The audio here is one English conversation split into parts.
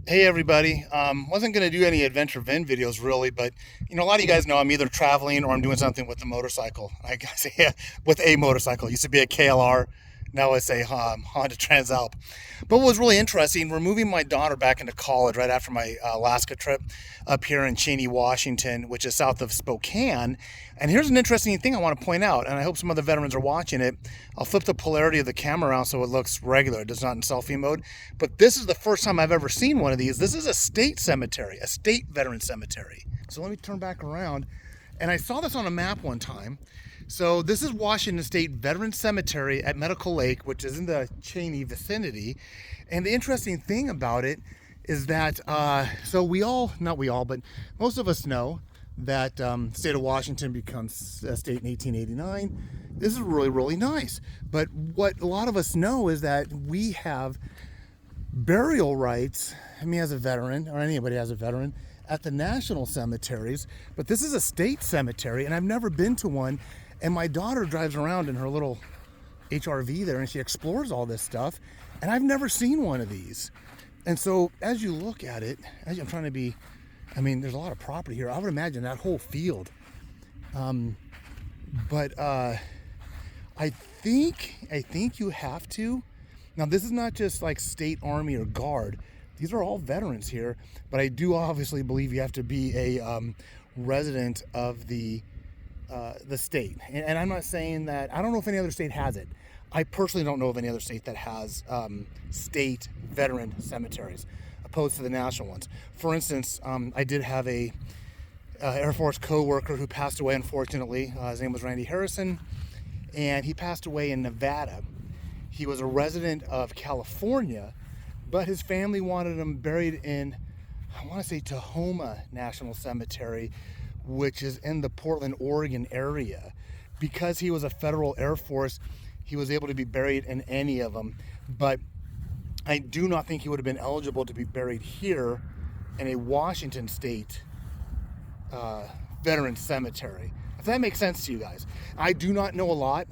Hey everybody, wasn't going to do any adventure Vin videos really, but a lot of you guys know I'm either traveling or I'm doing something with a motorcycle. I guess yeah, with a motorcycle. It used to be a KLR, now it's a Honda Transalp. But what was really interesting, we're moving my daughter back into college right after my Alaska trip up here in Cheney, Washington, which is south of Spokane. And here's an interesting thing I want to point out, and I hope some other veterans are watching it. I'll flip the polarity of the camera around so it looks regular. It does not in selfie mode. But this is the first time I've ever seen one of these. This is a state cemetery, a state veteran cemetery. So let me turn back around. And I saw this on a map one time. So this is Washington State Veteran Cemetery at Medical Lake, which is in the Cheney vicinity. And the interesting thing about it is that, so we all, not we all, but most of us know that the state of Washington becomes a state in 1889. This is really, really nice. But what a lot of us know is that we have burial rights, as a veteran, or anybody as a veteran, at the national cemeteries. But this is a state cemetery, and I've never been to one. And my daughter drives around in her little HRV there, and she explores all this stuff. And I've never seen one of these. And so as you look at it, as I'm trying to be, there's a lot of property here. I would imagine that whole field. But I think you have to. Now, this is not just like state, army, or guard. These are all veterans here. But I do obviously believe you have to be a resident of the state. And I'm not saying that, I don't know if any other state has it. I personally don't know of any other state that has state veteran cemeteries opposed to the national ones. For instance, I did have a Air Force co-worker who passed away, unfortunately. His name was Randy Harrison, and he passed away in Nevada. He was a resident of California, but his family wanted him buried in, I want to say, Tahoma National Cemetery, which is in the Portland, Oregon area. Because he was a federal Air Force, he was able to be buried in any of them. But I do not think he would have been eligible to be buried here in a Washington State veteran cemetery. If that makes sense to you guys. I do not know a lot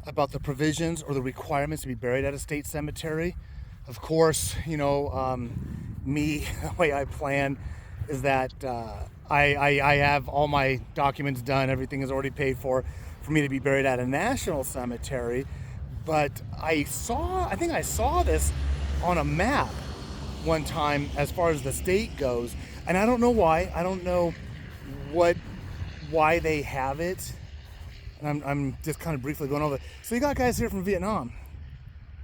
about the provisions or the requirements to be buried at a state cemetery. Of course, me, the way I plan is that I have all my documents done. Everything is already paid for me to be buried at a national cemetery. But I think I saw this on a map one time as far as the state goes. And I don't know why. I don't know why they have it. And I'm just kind of briefly going over it. So you got guys here from Vietnam.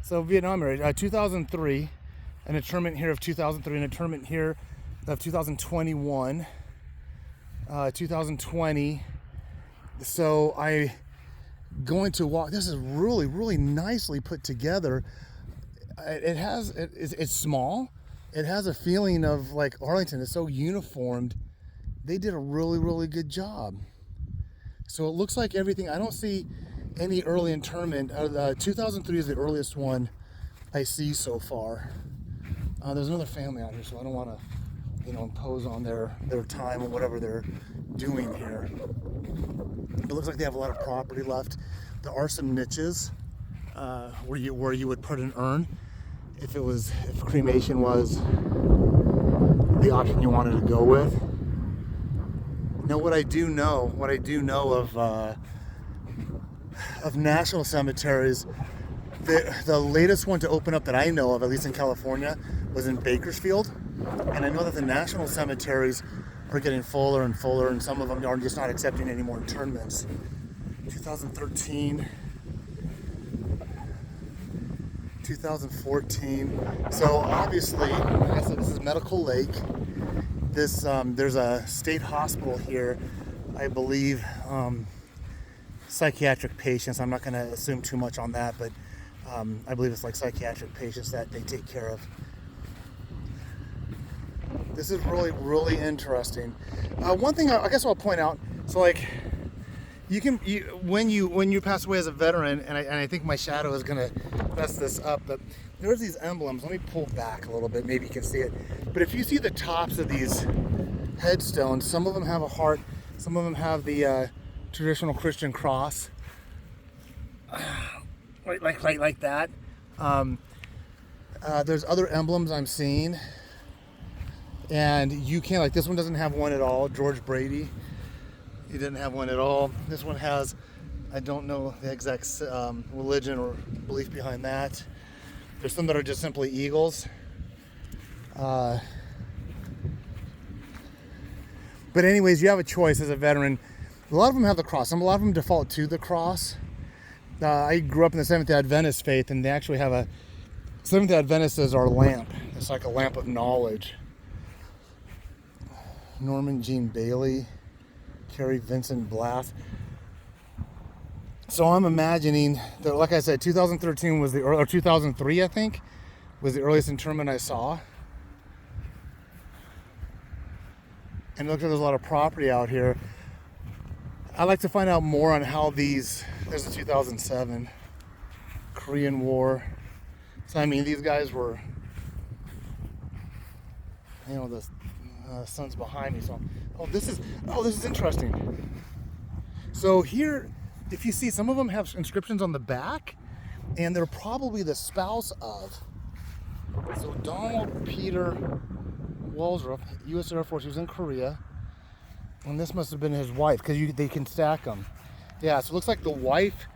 So Vietnam area, 2003, an internment here of 2003, an internment here of 2021, 2020. So I going to walk. This is really, really nicely put together. It's small. It has a feeling of like Arlington. It's so uniformed. They did a really, really good job. So it looks like everything. I don't see any early interment. 2003 is the earliest one I see so far. There's another family out here, so I don't want to, impose on their time or whatever they're doing here. It looks like they have a lot of property left. There are some niches where you would put an urn if cremation was the option you wanted to go with. Now, what I do know of national cemeteries, the latest one to open up that I know of, at least in California, was in Bakersfield. And I know that the national cemeteries are getting fuller and fuller, and some of them are just not accepting any more internments. 2013, 2014. So obviously, like I said, this is Medical Lake. There's a state hospital here, I believe, psychiatric patients. I'm not going to assume too much on that, but I believe it's like psychiatric patients that they take care of. This is really, really interesting. One thing I guess I'll point out, so like when you pass away as a veteran, and I think my shadow is gonna mess this up, but there's these emblems. Let me pull back a little bit, maybe you can see it. But if you see the tops of these headstones, some of them have a heart, some of them have the traditional Christian cross, like that. There's other emblems I'm seeing. And you can't, like this one doesn't have one at all. George Brady, he didn't have one at all. This one has, I don't know the exact religion or belief behind that. There's some that are just simply eagles. But anyways, you have a choice as a veteran. A lot of them have the cross. A lot of them default to the cross. I grew up in the Seventh-day Adventist faith, and they actually have a Seventh-day Adventist is our lamp. It's like a lamp of knowledge. Norman Jean Bailey, Carrie Vincent Blaff. So I'm imagining that, like I said, 2013 was or 2003, I think, was the earliest interment I saw. And it looks like there's a lot of property out here. I'd like to find out more on how these, there's the 2007 Korean War. So I mean, these guys were, you know, the sun's behind me. So, this is interesting. So here, if you see, some of them have inscriptions on the back, and they're probably the spouse of. So Donald Peter Walsrop, U.S. Air Force, he was in Korea. And this must have been his wife, because they can stack them. Yeah, so it looks like the wife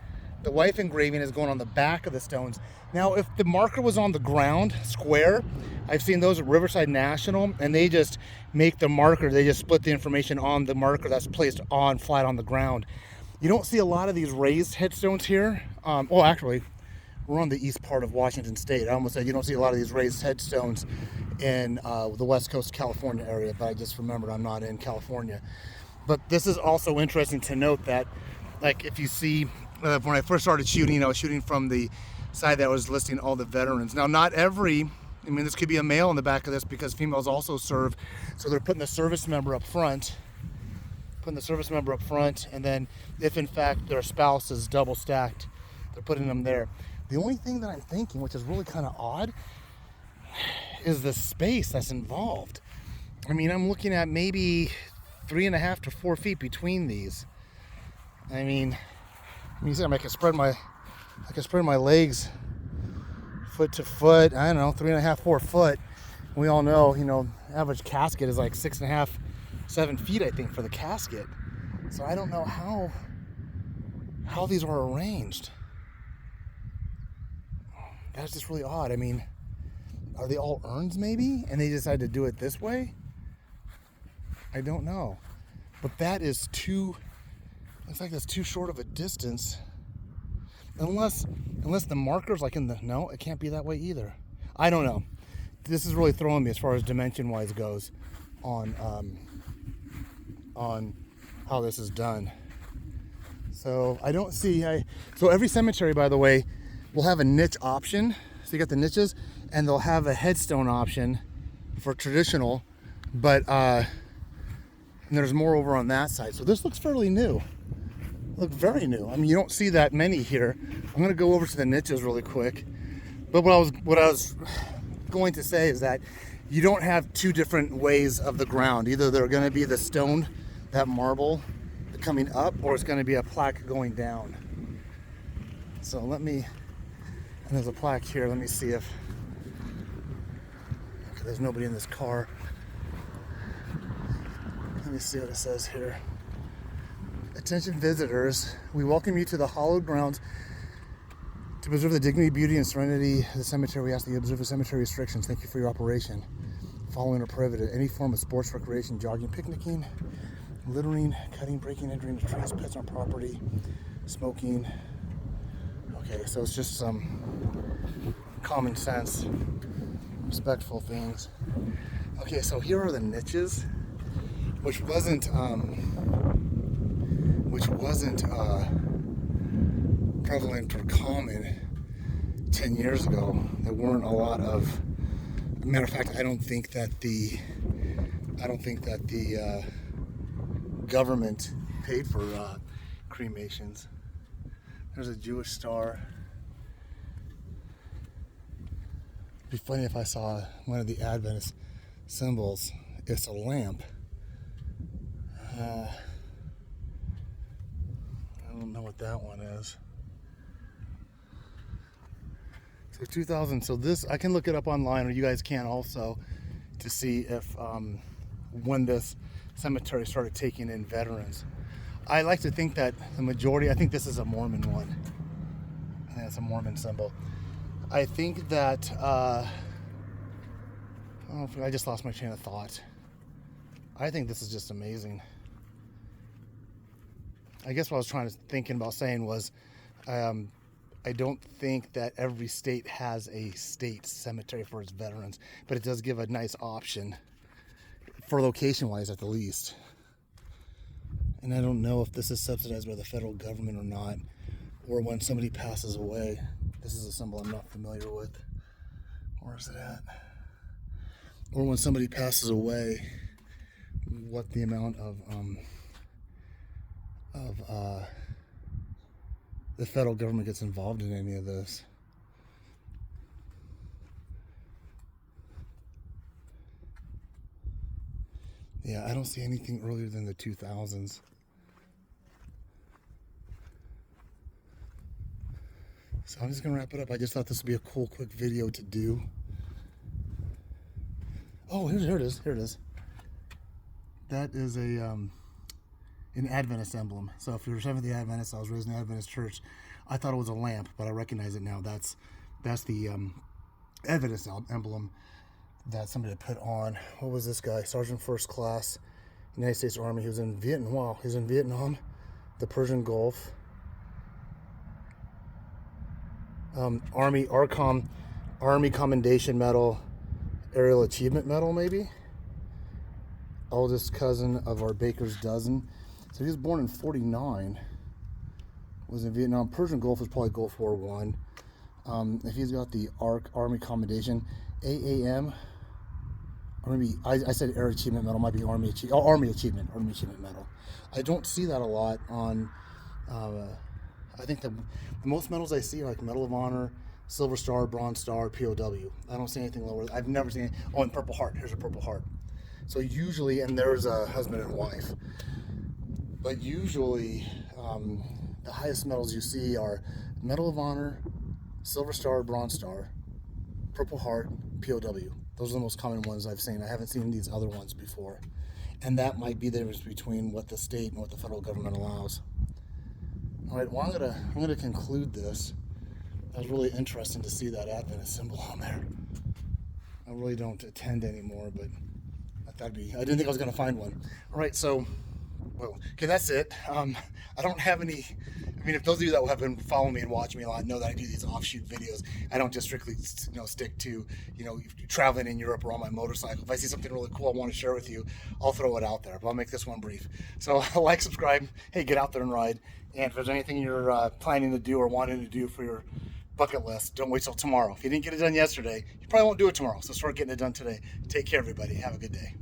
engraving is going on the back of the stones. Now, if the marker was on the ground, square, I've seen those at Riverside National, and they just make the marker, they just split the information on the marker that's placed on flat on the ground. You don't see a lot of these raised headstones here. Oh, actually, we're on the east part of Washington State. I almost said you don't see a lot of these raised headstones in the West Coast California area, but I just remembered I'm not in California. But this is also interesting to note that, like, if you see, when I first started shooting, I was shooting from the side that was listing all the veterans. Now, not every, I mean, this could be a male in the back of this because females also serve, so they're putting the service member up front, and then if in fact their spouse is double stacked, they're putting them there. The only thing that I'm thinking, which is really kind of odd, is the space that's involved. I mean, I'm looking at maybe 3.5 to 4 feet between these. I mean, I can spread my legs foot to foot. I don't know, 3.5, 4 foot. We all know, you know, average casket is like 6.5, 7 feet, I think, for the casket. So I don't know how these are arranged. That's just really odd. I mean, are they all urns maybe? And they decided to do it this way? I don't know. But that is looks like that's too short of a distance. Unless the marker's like no, it can't be that way either. I don't know. This is really throwing me as far as dimension-wise goes on how this is done. So I don't see, so every cemetery, by the way, will have a niche option. So you got the niches, and they'll have a headstone option for traditional, but and there's more over on that side. So this looks fairly new. Look very new. I mean, you don't see that many here. I'm gonna go over to the niches really quick. But what I was going to say is that you don't have two different ways of the ground. Either they're gonna be the stone, that marble coming up, or it's gonna be a plaque going down. So and there's a plaque here. Let me see if, okay, there's nobody in this car. Let me see what it says here. Attention visitors, we welcome you to the hallowed grounds. To preserve the dignity, beauty, and serenity of the cemetery, we ask that you observe the cemetery restrictions. Thank you for your operation. Following are prohibited: any form of sports, recreation, jogging, picnicking, littering, cutting, breaking, entering the trees, pets on property, smoking. Okay, so it's just some common sense, respectful things. Okay, so here are the niches, which wasn't prevalent or common 10 years ago. There weren't a lot of. Matter of fact, I don't think that the government paid for cremations. There's a Jewish star. It'd be funny if I saw one of the Adventist symbols. It's a lamp. I don't know what that one is. So 2000. So this, I can look it up online, or you guys can also. to see if when this cemetery started taking in veterans. I like to think that the majority, I think this is a Mormon one. I think that's a Mormon symbol. I think that, oh, I just lost my train of thought. I think this is just amazing. I guess what I was thinking about saying was, I don't think that every state has a state cemetery for its veterans, but it does give a nice option for location-wise at the least. And I don't know if this is subsidized by the federal government or not, or when somebody passes away. This is a symbol I'm not familiar with. Where is it at? Or when somebody passes away, what the amount of the federal government gets involved in any of this. Yeah, I don't see anything earlier than the 2000s. So I'm just gonna wrap it up. I just thought this would be a cool, quick video to do. Oh, here it is. Here it is. That is an Adventist emblem. So if you're Seventh-day Adventist, I was raised in the Adventist church. I thought it was a lamp, but I recognize it now. That's the Adventist emblem that somebody put on. What was this guy? Sergeant First Class, United States Army. He was in Vietnam. Wow, he was in Vietnam, the Persian Gulf. Army Commendation Medal, Aerial Achievement Medal, maybe. Oldest cousin of our Baker's Dozen. So he was born in 49. Was in Vietnam. Persian Gulf was probably Gulf War I. If he's got the Army Commendation, AAM, or maybe I said Air Achievement Medal, might be Army Achievement Medal. I don't see that a lot on. I think the most medals I see are like Medal of Honor, Silver Star, Bronze Star, POW. I don't see anything lower. I've never seen. Oh, and Purple Heart. Here's a Purple Heart. So usually, and there's a husband and wife. But usually, the highest medals you see are Medal of Honor, Silver Star, Bronze Star, Purple Heart, POW. Those are the most common ones I've seen. I haven't seen these other ones before. And that might be the difference between what the state and what the federal government allows. All right, well, I'm gonna conclude this. That was really interesting to see that Adventist symbol on there. I really don't attend anymore, but I didn't think I was gonna find one. All right, so, well, okay, that's it. I don't have any. I mean, if those of you that have been following me and watching me a lot know that I do these offshoot videos. I don't just strictly, stick to, traveling in Europe or on my motorcycle. If I see something really cool I want to share with you, I'll throw it out there. But I'll make this one brief. So like, subscribe. Hey, get out there and ride. And if there's anything you're planning to do or wanting to do for your bucket list, don't wait till tomorrow. If you didn't get it done yesterday, you probably won't do it tomorrow. So start getting it done today. Take care, everybody. Have a good day.